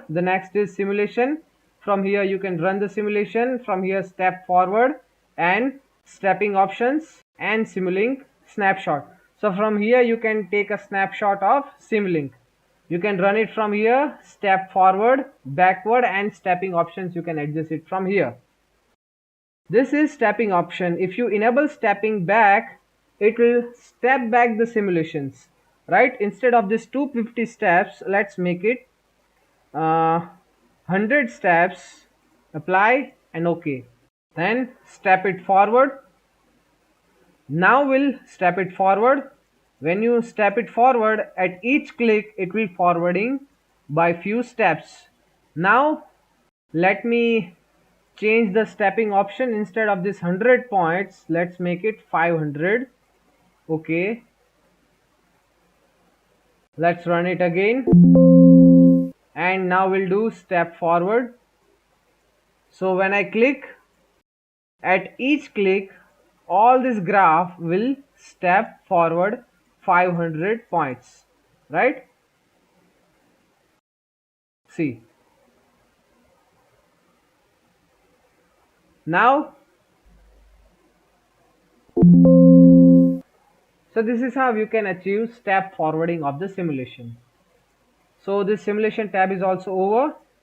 the next is simulation. From here you can run the simulation. From here, step forward and stepping options and Simulink snapshot. So from here you can take a snapshot of Simulink. You can run it from here, step forward, backward, and stepping options you can adjust it from here. This is stepping option. If you enable stepping back, it will step back the simulations, right? Instead of this 250 steps, let's make it 100 steps. Apply and OK. Then step it forward. Now we'll step it forward. When you step it forward, at each click it will forwarding by few steps. Now let me change the stepping option. Instead of this 100 points, let's make it 500. Okay, let's run it again, and now we'll do step forward. So when I click, at each click all this graph will step forward 500 points, right? See, now so this is how you can achieve step forwarding of the simulation. So this simulation tab is also over.